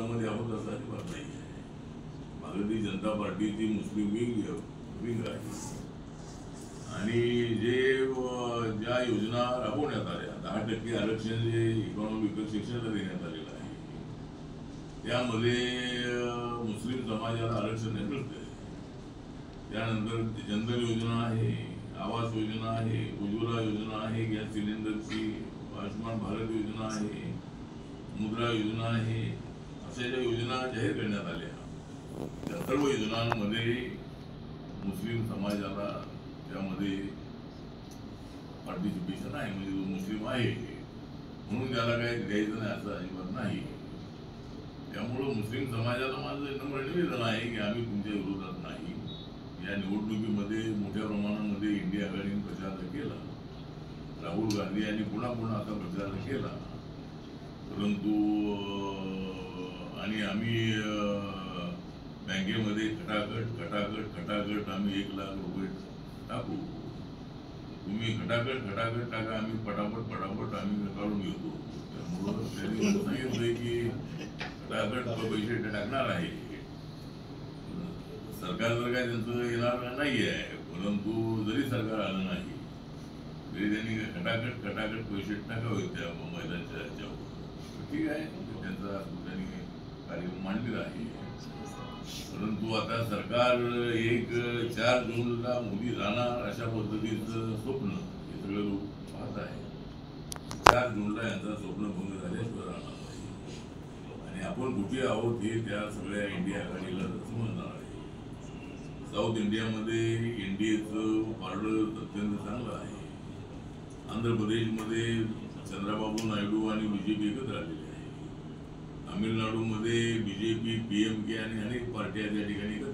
मध्ये आहोत असं अजिबात नाही आहे. भारतीय जनता पार्टीची मुस्लिम विंग आहे आणि ज्या योजना राबवण्यात आल्या 10% आरक्षण जे इकॉनॉमिकल सेक्शनला देण्यात आलेलं आहे त्यामध्ये मुस्लिम समाजाला आरक्षण मिळते. त्यानंतर जनधन योजना आहे, आवास योजना आहे, उज्ज्वला योजना आहे, गॅस सिलेंडरची, आयुष्यमान भारत योजना आहे, मुद्रा योजना आहे, अशा ज्या योजना जाहीर करण्यात आल्या त्या सर्व योजनांमध्ये मुस्लिम समाजाला त्यामध्ये पार्टिसिपेशन आहे. म्हणजे जो मुस्लिम आहे म्हणून त्याला काही द्यायचं नाही असं अजिबात नाही. त्यामुळं मुस्लिम समाजाला माझं नम्र निवेदन आहे की आम्ही तुमच्या विरोधात नाही. या निवडणुकीमध्ये मोठ्या प्रमाणामध्ये इंडिया आघाडीने प्रचार केला, राहुल गांधी यांनी पुन्हा असा प्रचार केला, परंतु आणि आम्ही बँकेमध्ये खटाखट आम्ही 1 लाख रुपये टाकू, तुम्ही खटाखट टाका, आम्ही पटापट आम्ही काढून घेतो. त्यामुळं त्यांनी सांगितलंय की खटाखट पैसे टाकणार आहे. सरकार जर काय त्यांचं येणार नाही आहे, परंतु जरी सरकार आलं नाही तरी त्यांनी खटाखट पैसे टाकावे त्या मैदानाच्या ह्याच्यावर. ठीक आहे, त्यांचा त्यांनी कार्यक्रम मांडलेला आहे. परंतु आता सरकार 4 जूनला मोदी जाणार अशा पद्धतीचं स्वप्न हे सगळे लोक पाहत आहे. 4 जूनला यांचा स्वप्न भंग झाल्याशिवाय राहणार नाही आणि आपण कुठे आहोत हे त्या सगळ्या इंडिया आघाडीला समजणार आहे. साऊथ इंडियामध्ये एनडीएचं पारडं अत्यंत चांगलं आहे. आंध्र प्रदेशमध्ये चंद्राबाबू नायडू आणि बीजेपी एकत्र आलेले आहे. तामिळनाडूमध्ये बीजेपी, PMK आणि अनेक पार्ट्या त्या ठिकाणी एकत्र